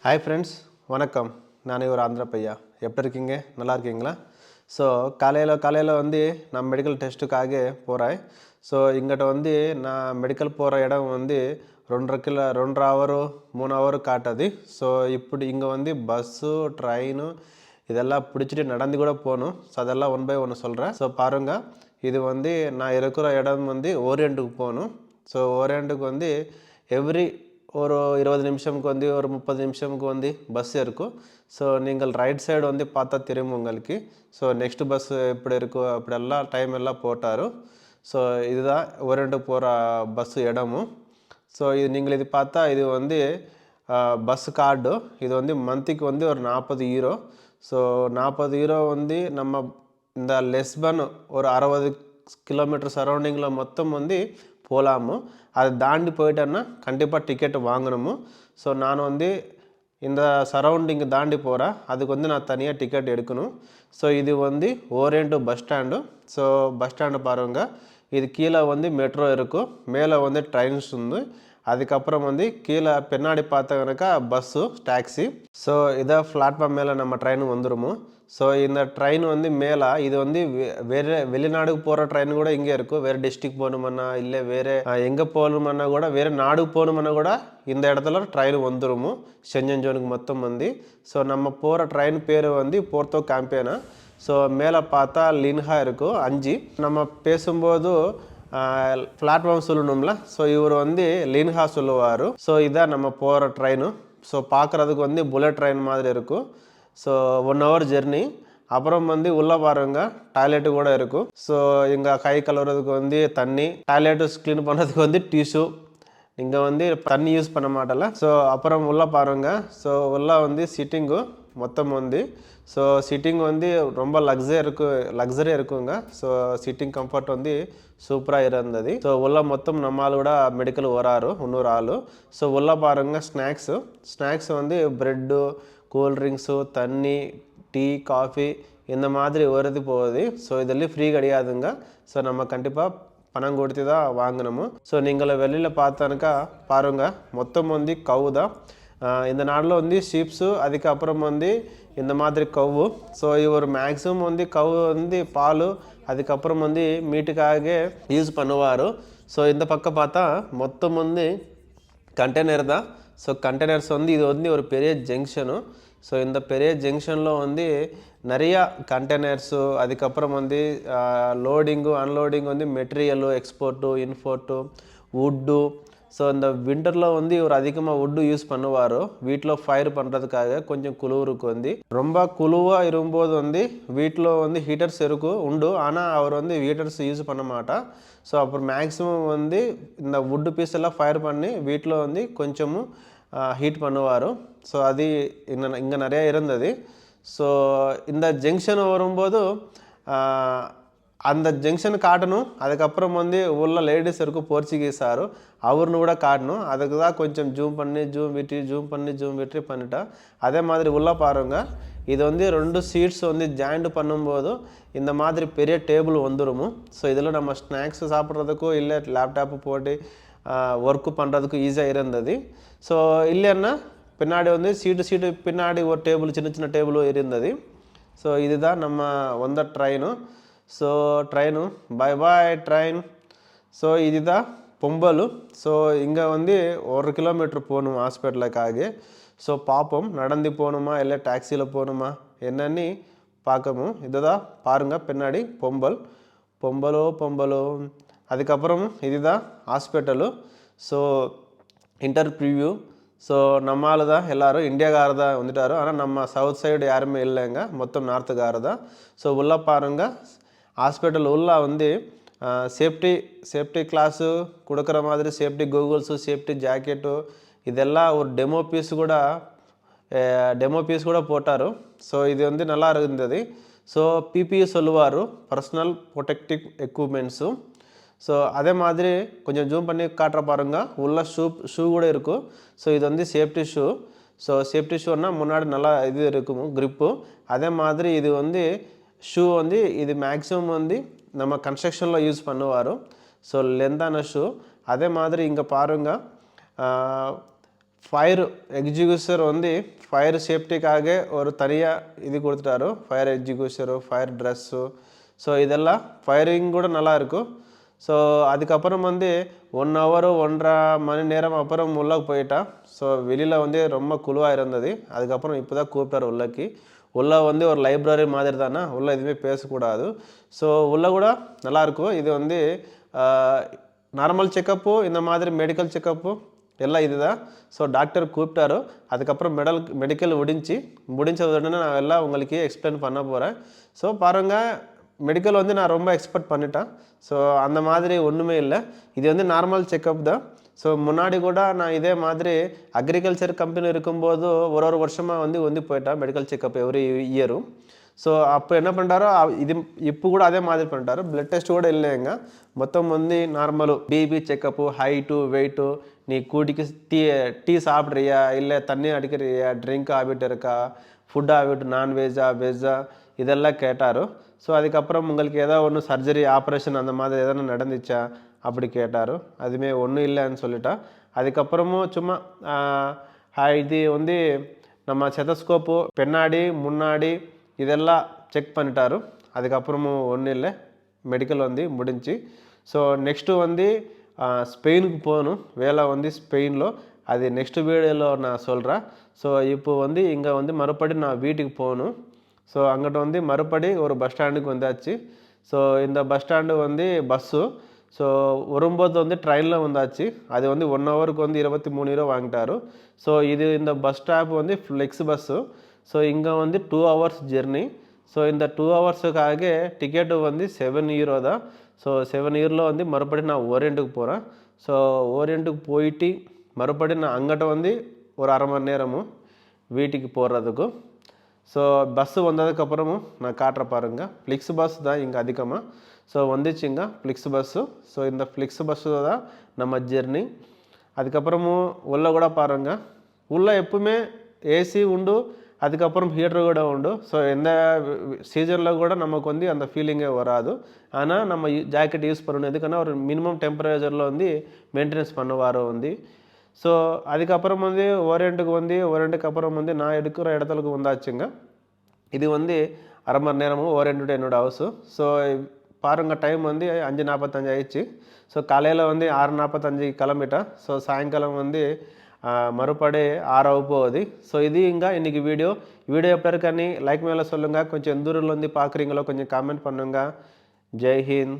Hi friends, வணக்கம். நான் ஒரு ஆந்திரா பையா. எப்படி இருக்கீங்க? நல்லா இருக்கீங்களா? ஸோ காலையில் வந்து நான் மெடிக்கல் டெஸ்ட்டுக்காக போகிறேன். ஸோ இங்கிட்ட வந்து நான் மெடிக்கல் போகிற இடம் வந்து 2 ஹவரு 3 ஹவரு காட்டுது. ஸோ இப்படி இங்கே வந்து பஸ்ஸு ட்ரெயினு இதெல்லாம் பிடிச்சிட்டு நடந்து கூட போகணும். ஸோ அதெல்லாம் ஒன் பை ஒன்று சொல்கிறேன். ஸோ பாருங்கள், இது வந்து நான் இருக்கிற இடம் வந்து ஓரியண்ட்டுக்கு போகணும். ஸோ ஓரியண்ட்டுக்கு வந்து எவ்ரி ஒரு 20 நிமிஷமுக்கு வந்து ஒரு 30 நிமிஷமுக்கு வந்து பஸ் இருக்கும். ஸோ நீங்கள் ரைட் சைடு வந்து பார்த்தா தெரியும் உங்களுக்கு. ஸோ நெக்ஸ்ட் பஸ் எப்படி இருக்கோ அப்படியெல்லாம் டைம் எல்லாம் போட்டார். ஸோ இதுதான் ஓரியண்ட்டுக்கு போகிற பஸ்ஸு இடமும். ஸோ இது நீங்கள் இது பார்த்தா இது வந்து பஸ் கார்டு. இது வந்து மந்த்துக்கு வந்து ஒரு 40 யூரோ. ஸோ 40 யூரோ வந்து நம்ம இந்த லெஸ்பன் ஒரு 60 கிலோமீட்டர் சரௌண்டிங்கில் மொத்தம் வந்து போகலாமோ. அதை தாண்டி போயிட்டேன்னா கண்டிப்பாக டிக்கெட்டு வாங்கணுமோ. ஸோ நான் வந்து இந்த சரௌண்டிங்கை தாண்டி போகிறேன். அதுக்கு வந்து நான் தனியாக டிக்கெட் எடுக்கணும். ஸோ இது வந்து Orient bus stand. So bus stand பாருங்கள், இது கீழே வந்து மெட்ரோ இருக்கும், மேலே வந்து ட்ரெயின்ஸ் ఉంది. அதுக்கப்புறம் வந்து கீழே பின்னாடி பார்த்தாங்கனாக்கா பஸ்ஸு டாக்ஸி. ஸோ இதை பிளாட்ஃபார்ம் மேலே நம்ம ட்ரெயின் வந்துடுமோ. ஸோ இந்த ட்ரெயின் வந்து மேலே இது வந்து வேறு வெளிநாடுக்கு போகிற ட்ரெயின் கூட இங்கே இருக்கும். வேறு டிஸ்ட்ரிக் போகணுமன்னா இல்லை வேறு எங்கே போகணுமன்னா கூட வேறு நாடுக்கு போகணுமன்னா கூட இந்த இடத்துல ட்ரெயின் வந்துடுமோ. செஞ்சன் ஜோனுக்கு மொத்தம் வந்து. ஸோ நம்ம போகிற ட்ரெயின் பேர் வந்து போர்த்தோ கேம்பேனா. ஸோ மேலே பார்த்தா லின்ஹா இருக்கும் 5. நம்ம பேசும்போது பிளாட்ஃபார்ம் சொல்லணும்ல. ஸோ இவர் வந்து லின்ஹா சொல்லுவார். ஸோ இதான் நம்ம போகிற ட்ரெயின். ஸோ பார்க்குறதுக்கு வந்து புல்லட் ட்ரெயின் மாதிரி இருக்கும். So 1 hour journey. அப்புறம் வந்து உள்ளே பாருங்க டாய்லெட்டு கூட இருக்கும். ஸோ இங்கே கை கழுவுறதுக்கு வந்து தண்ணி, டாய்லெட்டு க்ளீன் பண்ணுறதுக்கு வந்து டிஷ்யூ. இங்கே வந்து தண்ணி யூஸ் பண்ண மாட்டல. ஸோ அப்புறம் உள்ளே பாருங்க. ஸோ உள்ளே வந்து சிட்டிங்கு மொத்தம் வந்து. ஸோ சிட்டிங் வந்து ரொம்ப லக்ஸரியாக இருக்குங்க. ஸோ சிட்டிங் கம்ஃபர்ட் வந்து சூப்பராக இருந்தது. ஸோ உள்ள மொத்தம் நம்ம ஆள் கூட மெடிக்கல் வராரு, இன்னொரு ஆள். ஸோ உள்ள பாருங்கள் ஸ்நாக்ஸ் வந்து ப்ரெட்டு, கூல்ட்ரிங்க்ஸு, தண்ணி, டீ, காஃபி இந்த மாதிரி வருது போகுது. ஸோ இதெல்லாம் ஃப்ரீ கிடையாதுங்க. ஸோ நம்ம கண்டிப்பாக பணம் கொடுத்து தான் வாங்கணுமோ. ஸோ நீங்கள் வெளியில் பார்த்தானுக்கா பாருங்கள், மொத்தம் வந்து கவு தான். இந்த நாட்டில் வந்து ஷீப்ஸு, அதுக்கப்புறம் வந்து இந்த மாதிரி கவு. ஸோ இவர் மேக்ஸிமம் வந்து கவு வந்து பால், அதுக்கப்புறம் வந்து மீட்டுக்காக யூஸ் பண்ணுவார். ஸோ இந்த பக்கம் பார்த்தா மொத்தம் வந்து கண்டெய்னர் தான். ஸோ கண்டெய்னர்ஸ் வந்து இது வந்து ஒரு பெரிய ஜங்ஷனு. ஸோ இந்த பெரிய ஜங்ஷனில் வந்து நிறையா கண்டெய்னர்ஸு, அதுக்கப்புறம் வந்து லோடிங்கு அன்லோடிங் வந்து material, export, import, wood. So இந்த விண்டரில் வந்து இவர் அதிகமாக வுட்டு யூஸ் பண்ணுவார். வீட்டில் ஃபயர் பண்ணுறதுக்காக கொஞ்சம் குளிருக்கு வந்து. ரொம்ப குழுவாக இருக்கும்போது வந்து வீட்டில் வந்து ஹீட்டர்ஸ் உண்டு. ஆனால் அவர் வந்து ஹீட்டர்ஸ் யூஸ் பண்ண மாட்டார். ஸோ அப்புறம் மேக்ஸிமம் வந்து இந்த வுட்டு பீஸ் எல்லாம் ஃபயர் பண்ணி வீட்டில் வந்து கொஞ்சமும் ஹீட் பண்ணுவார். ஸோ அது இங்கே நிறையா இருந்தது. ஸோ இந்த ஜங்ஷன் வரும்போது அந்த ஜங்ஷன் காட்டணும். அதுக்கப்புறம் வந்து உள்ள லேடிஸ் இருக்கும், போர்ச்சுகீஸாரு, அவருன்னு கூட காட்டணும். அதுக்கு தான் கொஞ்சம் ஜூம் விட்டு பண்ணிட்டா. அதே மாதிரி உள்ள பாருங்கள், இது வந்து 2 சீட்ஸ் வந்து ஜாயிண்ட் பண்ணும்போது இந்த மாதிரி பெரிய டேபிள் வந்துடுமோ. ஸோ இதில் நம்ம ஸ்நாக்ஸ் சாப்பிட்றதுக்கும் இல்லை லேப்டாப்பு போட்டு ஒர்க்கு பண்ணுறதுக்கும் ஈஸியாக இருந்தது. ஸோ இல்லைன்னா பின்னாடி வந்து சீட்டு பின்னாடி ஒரு டேபிள், சின்ன டேபிளும் இருந்தது. ஸோ இதுதான் நம்ம வந்த ட்ரெயினு. ஸோ ட்ரெயினு பாய் ட்ரெயின். ஸோ இதுதான் பொம்பலு. ஸோ இங்கே வந்து 1 கிலோமீட்டர் போகணும் ஹாஸ்பிட்டலுக்காக. ஸோ பார்ப்போம், நடந்து போகணுமா இல்லை டாக்ஸியில் போகணுமா என்னன்னு பார்க்கணும். இதுதான் பாருங்கள் பின்னாடி பொம்பலோ. அதுக்கப்புறம் இதுதான் ஹாஸ்பிட்டலு. So interview. ஸோ நம்மால் தான் எல்லோரும் இந்தியாக்கார தான் வந்துட்டார். ஆனால் நம்ம சவுத் சைடு யாருமே இல்லைங்க, மொத்தம் நார்த்துக்கார தான். ஸோ உள்ளே பாருங்கள், ஹாஸ்பிட்டல் உள்ளே வந்து சேஃப்டி கிளாஸு கொடுக்குற மாதிரி சேஃப்டி கூகுள்ஸு, சேஃப்டி ஜாக்கெட்டு இதெல்லாம் ஒரு டெமோ பீஸ் கூட போட்டார். ஸோ இது வந்து நல்லா இருந்தது. ஸோ பிபிஇ சொல்லுவார், பர்சனல் ப்ரொடெக்டிவ் எக்யூப்மெண்ட்ஸு. ஸோ அதே மாதிரி கொஞ்சம் ஜூம் பண்ணி காட்டுற பாருங்கள், உள்ள ஷூ கூட இருக்கும். ஸோ இது வந்து சேஃப்டி ஷூ. ஸோ சேஃப்டி ஷூன்னா முன்னாடி நல்லா இது இருக்கும் க்ரிப்பு. அதே மாதிரி இது வந்து ஷூ வந்து இது மேக்ஸிமம் வந்து நம்ம கன்ஸ்ட்ரக்ஷனில் யூஸ் பண்ணுவார். ஸோ லென்த்தான ஷூ. அதே மாதிரி இங்கே பாருங்கள், ஃபயர் எக்ஸிக்யூசர் வந்து ஃபயர் சேஃப்டிக்காக ஒரு தனியாக இது கொடுத்துட்டாரு, ஃபயர் எக்ஸிக்யூஷரு, ஃபயர் ட்ரெஸ்ஸு. ஸோ இதெல்லாம் ஃபயரிங் கூட நல்லாயிருக்கும். ஸோ அதுக்கப்புறம் வந்து 1 ஹவர் 1.5 மணி நேரம் அப்புறம் உள்ளே போயிட்டான். ஸோ வெளியில் வந்து ரொம்ப குழுவாக இருந்தது. அதுக்கப்புறம் இப்போ தான் கூப்பிட்டார் உள்ளக்கு. உள்ளே வந்து ஒரு லைப்ரரி மாதிரி தானே, உள்ளே எதுவுமே பேசக்கூடாது. ஸோ உள்ளே கூட நல்லாயிருக்கும். இது வந்து நார்மல் செக்கப்பு, இந்த மாதிரி மெடிக்கல் செக்கப்பு எல்லாம் இதுதான். ஸோ டாக்டர் கூப்பிட்டாரு. அதுக்கப்புறம் மெடிக்கல் முடிஞ்ச உடனே நான் எல்லாம் உங்களுக்கு எக்ஸ்பிளைன் பண்ண போகிறேன். ஸோ பாருங்கள், மெடிக்கல் வந்து நான் ரொம்ப எக்ஸ்பெக்ட் பண்ணிட்டேன். ஸோ அந்த மாதிரி ஒன்றுமே இல்லை. இது வந்து நார்மல் செக்கப் தான். ஸோ முன்னாடி கூட நான் இதே மாதிரி அக்ரிகல்ச்சர் கம்பெனி இருக்கும்போது ஒரு வருஷமாக வந்து போயிட்டேன் மெடிக்கல் செக்கப் எவ்ரி இயரும். ஸோ அப்போ என்ன பண்ணிட்டாரோ இது இப்போ கூட அதே மாதிரி பண்ணிட்டாரு. பிளட் டெஸ்ட் கூட இல்லைங்க. மொத்தம் வந்து normal BP checkup, height, weight, நீ கூட்டிக்கு டீ சாப்பிட்றியா, இல்லை தண்ணி அடிக்கிறியா, ட்ரிங்க் ஹேபிட் இருக்கா, ஃபுட் ஹேபிட் நான்வெஜ்ஜா வெஜ்ஜா இதெல்லாம் கேட்டார். ஸோ அதுக்கப்புறம் உங்களுக்கு ஏதோ ஒன்று சர்ஜரி, ஆப்ரேஷன் அந்த மாதிரி எதனா நடந்துச்சா அப்படி கேட்டார். அதுவுமே ஒன்றும் இல்லைன்னு சொல்லிட்டா. அதுக்கப்புறமும் சும்மா இது வந்து நம்ம செதஸ்கோப்பு பின்னாடி முன்னாடி இதெல்லாம் செக் பண்ணிட்டாரு. அதுக்கப்புறமும் ஒன்றும் இல்லை, மெடிக்கல் வந்து முடிஞ்சு. ஸோ நெக்ஸ்ட்டு வந்து ஸ்பெயினுக்கு போகணும், வேலை வந்து ஸ்பெயினில். அது நெக்ஸ்ட் வீடியோவில் நான் சொல்கிறேன். ஸோ இப்போ வந்து இங்கே வந்து மறுபடியும் நான் வீட்டுக்கு போகணும். ஸோ அங்கிட்ட வந்து மறுபடி ஒரு பஸ் ஸ்டாண்டுக்கு வந்தாச்சு. ஸோ இந்த பஸ் ஸ்டாண்டு வந்து பஸ்ஸு. ஸோ வரும்போது வந்து ட்ரெயினில் வந்தாச்சு. அது வந்து 1 ஹவருக்கு வந்து 23 ரூபா வாங்கிட்டாரு. ஸோ இந்த பஸ் ஸ்டாப் வந்து ஃப்ளெக்ஸ் பஸ்ஸு. ஸோ இங்கே வந்து 2 ஹவர்ஸ் ஜெர்னி. ஸோ இந்த 2 ஹவர்ஸுக்காக டிக்கெட்டு வந்து 7 யூரோ தான். ஸோ 7 யூரோவில் வந்து மறுபடியும் நான் ஓரியண்ட்டுக்கு போகிறேன். ஸோ ஓரியண்ட்டுக்கு போயிட்டு மறுபடியும் நான் அங்கிட்ட வந்து ஒரு 1/2 மணி நேரமும் வீட்டுக்கு போகிறதுக்கும். ஸோ பஸ்ஸு வந்ததுக்கப்புறமும் நான் காட்டுற பாருங்கள். ஃப்ளிக்ஸ் பஸ் தான் இங்கே அதிகமாக. ஸோ வந்துச்சுங்க ஃப்ளிக்ஸ் பஸ்ஸு. ஸோ இந்த ஃப்ளிக்ஸ் பஸ்ஸு தான் நம்ம ஜெர்னி. அதுக்கப்புறமும் உள்ளே கூட பாருங்கள், உள்ளே எப்பவுமே ஏசி உண்டு, அதுக்கப்புறம் ஹீட்டர் கூட உண்டு. ஸோ எந்த சீசனில் கூட நமக்கு வந்து அந்த ஃபீலிங்கே வராது. ஆனால் நம்ம ஜாக்கெட் யூஸ் பண்ணணும். எதுக்குன்னா ஒரு மினிமம் டெம்பரேச்சரில் வந்து மெயின்டெனன்ஸ் பண்ணுவார் வந்து. ஸோ அதுக்கப்புறம் வந்து ஓரியண்ட்டுக்கு அப்புறம் வந்து நான் எடுக்கிற இடத்துக்கு வந்தாச்சுங்க. இது வந்து 1/2 மணி நேரமும் ஓரியண்ட்டு என்னோடய ஹவுஸு. ஸோ பாருங்கள், டைம் வந்து 5:45 ஆயிடுச்சு. ஸோ காலையில் வந்து 6:45 கிளம்பிட்டேன். ஸோ சாயங்காலம் வந்து மறுபடி 6 ஆக போகுது. ஸோ இது இன்றைக்கி வீடியோ எப்படி இருக்குன்னு லைக் மேலே சொல்லுங்கள். கொஞ்சம் எந்த ஊரில் வந்து பார்க்குறீங்களோ கொஞ்சம் காமெண்ட் பண்ணுங்கள். ஜெய் ஹிந்த்.